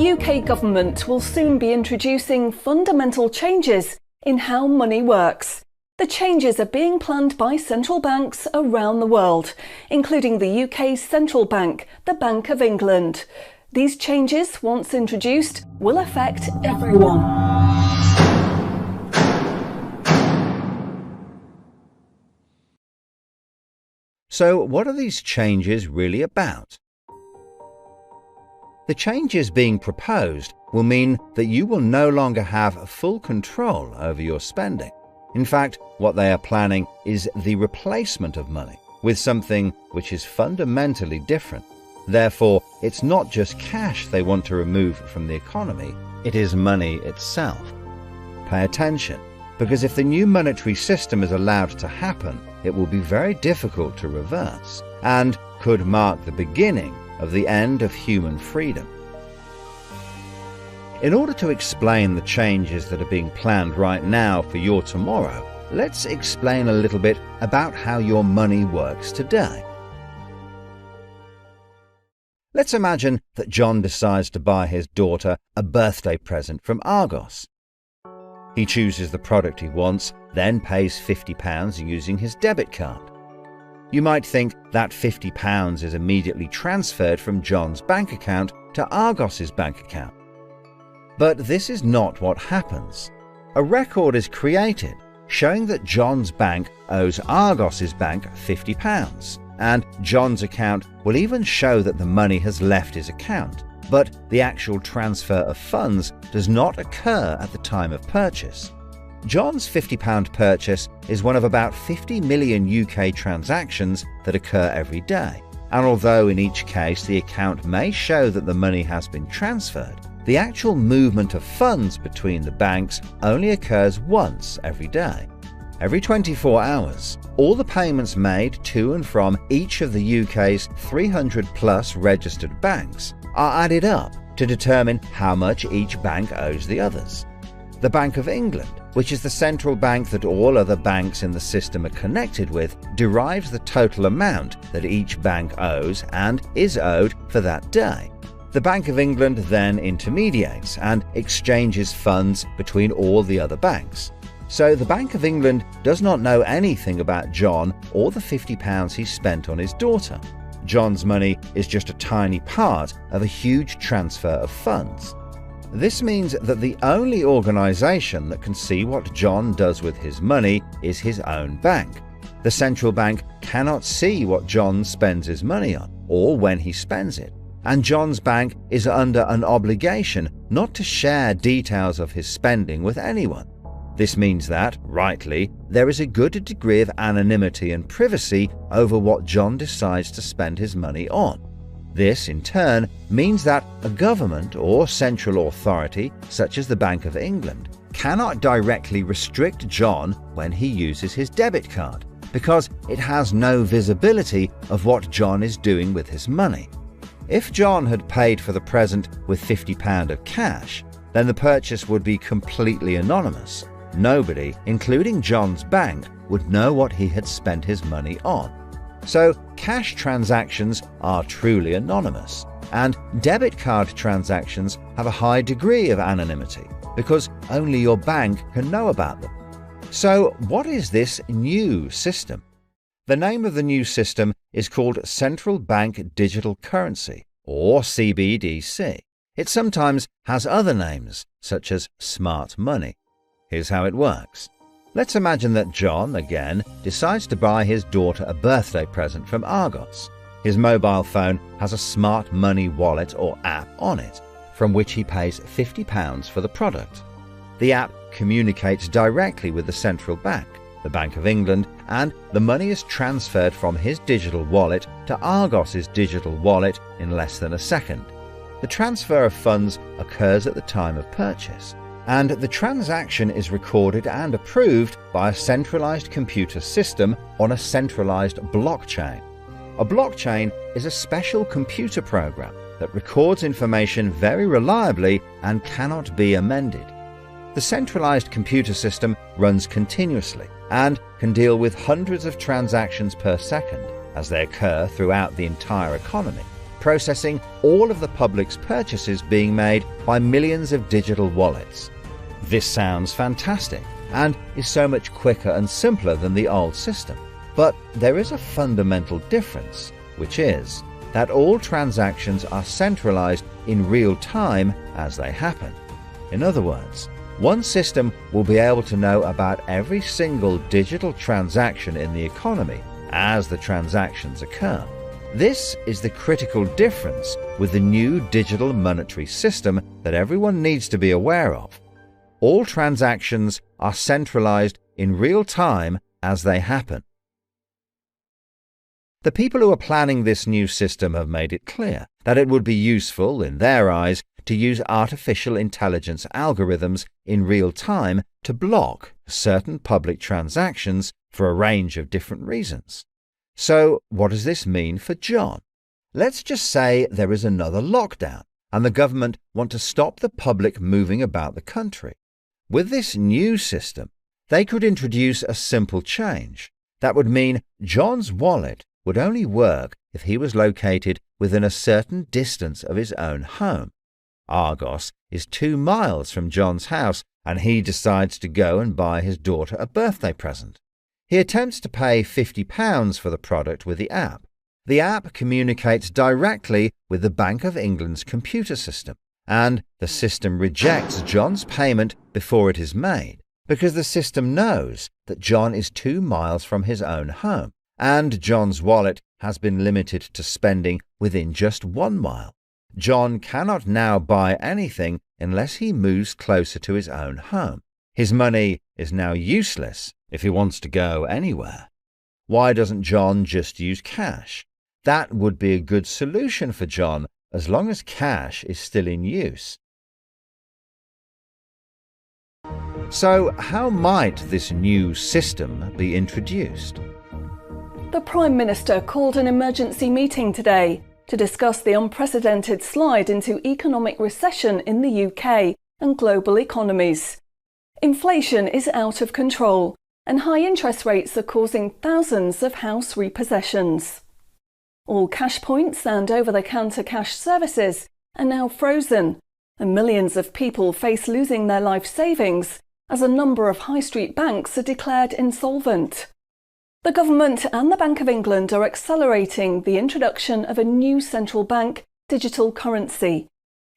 The UK government will soon be introducing fundamental changes in how money works. The changes are being planned by central banks around the world, including the UK's central bank, the Bank of England. These changes, once introduced, will affect everyone. So, what are these changes really about? The changes being proposed will mean that you will no longer have full control over your spending. In fact, what they are planning is the replacement of money with something which is fundamentally different. Therefore, it's not just cash they want to remove from the economy, it is money itself. Pay attention, because if the new monetary system is allowed to happen, it will be very difficult to reverse and could mark the beginning of the end of human freedom. In order to explain the changes that are being planned right now for your tomorrow, let's explain a little bit about how your money works today. Let's imagine that John decides to buy his daughter a birthday present from Argos. He chooses the product he wants, then pays £50 using his debit card. You might think that £50 is immediately transferred from John's bank account to Argos's bank account. But this is not what happens. A record is created showing that John's bank owes Argos's bank £50, and John's account will even show that the money has left his account, but the actual transfer of funds does not occur at the time of purchase. John's £50 purchase is one of about 50 million UK transactions that occur every day, and although in each case the account may show that the money has been transferred, the actual movement of funds between the banks only occurs once every day. Every 24 hours, all the payments made to and from each of the UK's 300 plus registered banks are added up to determine how much each bank owes the others. The Bank of England, which is the central bank that all other banks in the system are connected with, derives the total amount that each bank owes and is owed for that day. The Bank of England then intermediates and exchanges funds between all the other banks. So the Bank of England does not know anything about John or the £50 he spent on his daughter. John's money is just a tiny part of a huge transfer of funds. This means that the only organisation that can see what John does with his money is his own bank. The central bank cannot see what John spends his money on or when he spends it, and John's bank is under an obligation not to share details of his spending with anyone. This means that, rightly, there is a good degree of anonymity and privacy over what John decides to spend his money on. This, in turn, means that a government or central authority, such as the Bank of England, cannot directly restrict John when he uses his debit card, because it has no visibility of what John is doing with his money. If John had paid for the present with £50 of cash, then the purchase would be completely anonymous. Nobody, including John's bank, would know what he had spent his money on. So, cash transactions are truly anonymous, and debit card transactions have a high degree of anonymity, because only your bank can know about them. So, what is this new system? The name of the new system is called Central Bank Digital Currency, or CBDC. It sometimes has other names, such as smart money. Here's how it works. Let's imagine that John, again, decides to buy his daughter a birthday present from Argos. His mobile phone has a smart money wallet or app on it, from which he pays £50 for the product. The app communicates directly with the central bank, the Bank of England, and the money is transferred from his digital wallet to Argos's digital wallet in less than a second. The transfer of funds occurs at the time of purchase, and the transaction is recorded and approved by a centralized computer system on a centralized blockchain. A blockchain is a special computer program that records information very reliably and cannot be amended. The centralized computer system runs continuously and can deal with hundreds of transactions per second as they occur throughout the entire economy, processing all of the public's purchases being made by millions of digital wallets. This sounds fantastic and is so much quicker and simpler than the old system. But there is a fundamental difference, which is that all transactions are centralized in real time as they happen. In other words, one system will be able to know about every single digital transaction in the economy as the transactions occur. This is the critical difference with the new digital monetary system that everyone needs to be aware of. All transactions are centralized in real time as they happen. The people who are planning this new system have made it clear that it would be useful, in their eyes, to use artificial intelligence algorithms in real time to block certain public transactions for a range of different reasons. So, what does this mean for John? Let's just say there is another lockdown and the government want to stop the public moving about the country. With this new system, they could introduce a simple change. That would mean John's wallet would only work if he was located within a certain distance of his own home. Argos is 2 miles from John's house, and he decides to go and buy his daughter a birthday present. He attempts to pay £50 for the product with the app. The app communicates directly with the Bank of England's computer system, and the system rejects John's payment before it is made, because the system knows that John is 2 miles from his own home, and John's wallet has been limited to spending within just 1 mile. John cannot now buy anything unless he moves closer to his own home. His money is now useless if he wants to go anywhere. Why doesn't John just use cash? That would be a good solution for John as long as cash is still in use. So, how might this new system be introduced? The Prime Minister called an emergency meeting today to discuss the unprecedented slide into economic recession in the UK and global economies. Inflation is out of control, and high interest rates are causing thousands of house repossessions. All cash points and over-the-counter cash services are now frozen, and millions of people face losing their life savings as a number of high street banks are declared insolvent. The government and the Bank of England are accelerating the introduction of a new central bank digital currency,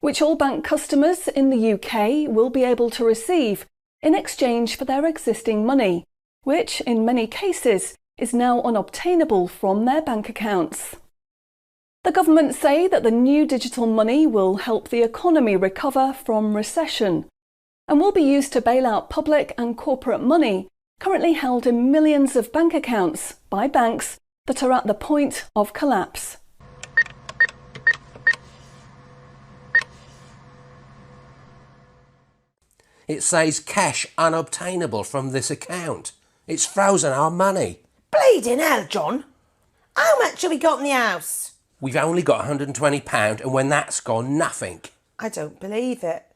which all bank customers in the UK will be able to receive in exchange for their existing money, which in many cases is now unobtainable from their bank accounts. The government say that the new digital money will help the economy recover from recession and will be used to bail out public and corporate money currently held in millions of bank accounts by banks that are at the point of collapse. It says cash unobtainable from this account. It's frozen our money. Bleeding hell, John. How much have we got in the house? We've only got £120, and when that's gone, nothing. I don't believe it.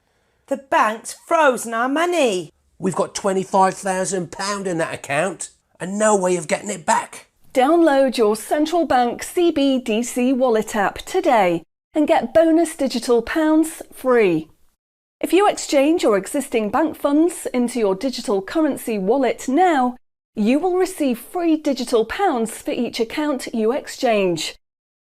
The bank's frozen our money. We've got £25,000 in that account and no way of getting it back. Download your central bank CBDC wallet app today and get bonus digital pounds free. If you exchange your existing bank funds into your digital currency wallet now, you will receive free digital pounds for each account you exchange.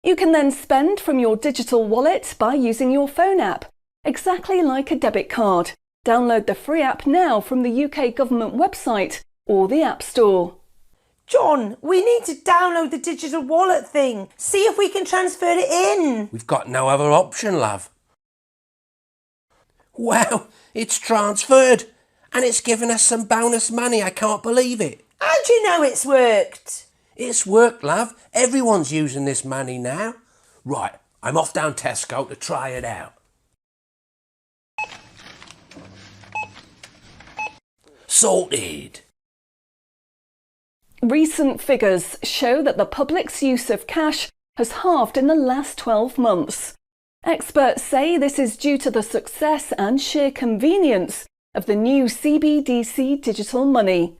You can then spend from your digital wallet by using your phone app, exactly like a debit card. Download the free app now from the UK government website or the App Store. John, we need to download the digital wallet thing. See if we can transfer it in. We've got no other option, love. Wow, it's transferred and it's given us some bonus money. I can't believe it. How do you know it's worked? It's worked, love. Everyone's using this money now. Right, I'm off down Tesco to try it out. Sorted. Recent figures show that the public's use of cash has halved in the last 12 months. Experts say this is due to the success and sheer convenience of the new CBDC digital money.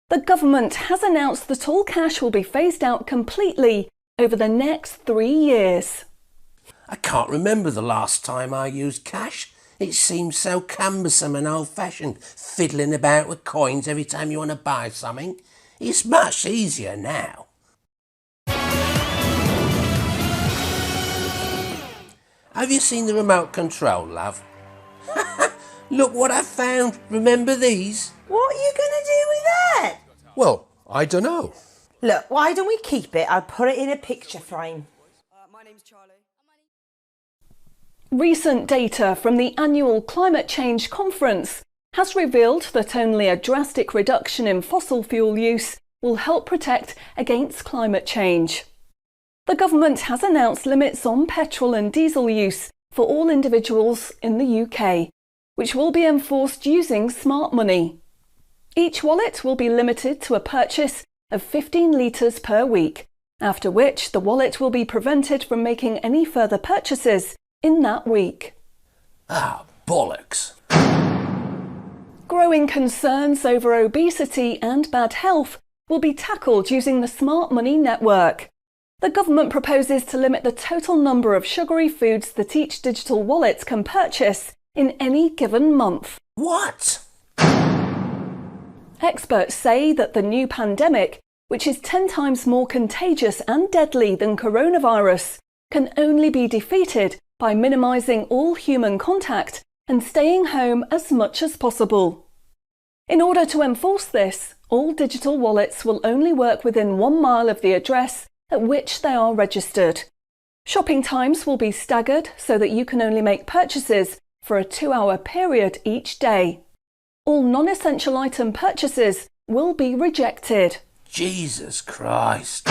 The government has announced that all cash will be phased out completely over the next 3 years. I can't remember the last time I used cash. It seems so cumbersome and old-fashioned, fiddling about with coins every time you want to buy something. It's much easier now. Have you seen the remote control, love? Look what I found. Remember these? What are you going to do with that? Well, I don't know. Look, why don't we keep it? I'll put it in a picture frame. My name's Charlie. Recent data from the annual Climate Change Conference has revealed that only a drastic reduction in fossil fuel use will help protect against climate change. The government has announced limits on petrol and diesel use for all individuals in the UK, which will be enforced using smart money. Each wallet will be limited to a purchase of 15 litres per week, after which the wallet will be prevented from making any further purchases in that week. Ah, bollocks. Growing concerns over obesity and bad health will be tackled using the Smart Money Network. The government proposes to limit the total number of sugary foods that each digital wallet can purchase in any given month. What? Experts say that the new pandemic, which is 10 times more contagious and deadly than coronavirus, can only be defeated by minimising all human contact and staying home as much as possible. In order to enforce this, all digital wallets will only work within 1 mile of the address at which they are registered. Shopping times will be staggered so that you can only make purchases for a 2-hour period each day. All non-essential item purchases will be rejected. Jesus Christ.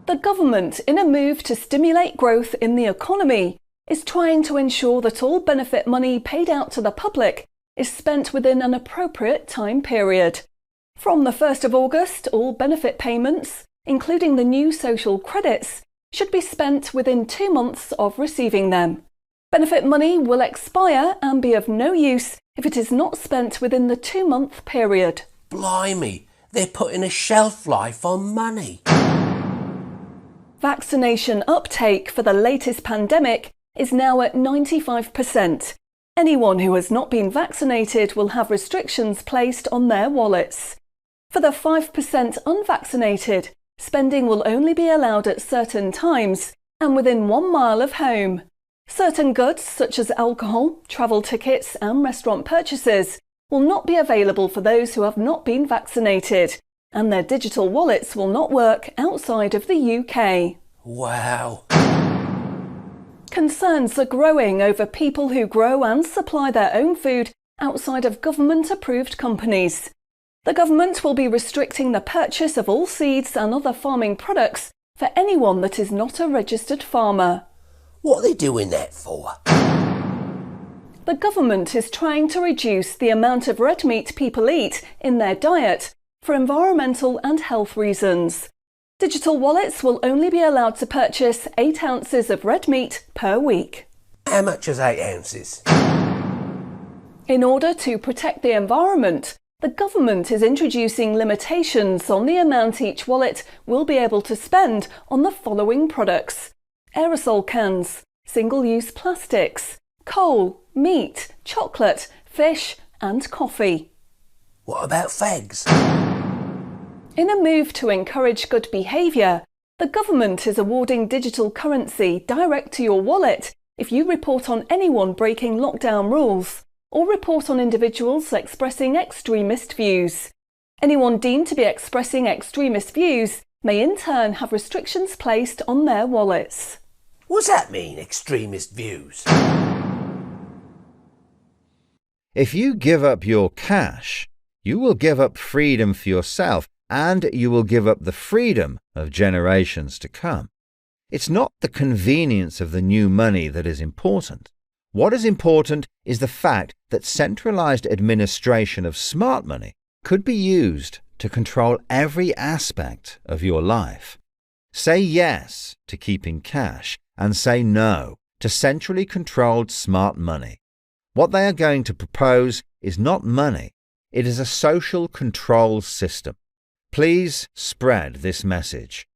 The government, in a move to stimulate growth in the economy, is trying to ensure that all benefit money paid out to the public is spent within an appropriate time period. From the 1st of August, all benefit payments, including the new social credits, should be spent within 2 months of receiving them. Benefit money will expire and be of no use if it is not spent within the 2-month period. Blimey, they're putting a shelf life on money. Vaccination uptake for the latest pandemic is now at 95%. Anyone who has not been vaccinated will have restrictions placed on their wallets. For the 5% unvaccinated, spending will only be allowed at certain times and within 1 mile of home. Certain goods, such as alcohol, travel tickets and restaurant purchases, will not be available for those who have not been vaccinated, and their digital wallets will not work outside of the UK. Wow. Concerns are growing over people who grow and supply their own food outside of government-approved companies. The government will be restricting the purchase of all seeds and other farming products for anyone that is not a registered farmer. What are they doing that for? The government is trying to reduce the amount of red meat people eat in their diet for environmental and health reasons. Digital wallets will only be allowed to purchase 8 ounces of red meat per week. How much is 8 ounces? In order to protect the environment, the government is introducing limitations on the amount each wallet will be able to spend on the following products: aerosol cans, single-use plastics, coal, meat, chocolate, fish and coffee. What about fags? In a move to encourage good behaviour, the government is awarding digital currency direct to your wallet if you report on anyone breaking lockdown rules or report on individuals expressing extremist views. Anyone deemed to be expressing extremist views may in turn have restrictions placed on their wallets. What's that mean, extremist views? If you give up your cash, you will give up freedom for yourself, and you will give up the freedom of generations to come. It's not the convenience of the new money that is important. What is important is the fact that centralized administration of smart money could be used to control every aspect of your life. Say yes to keeping cash and say no to centrally controlled smart money. What they are going to propose is not money, it is a social control system. Please spread this message.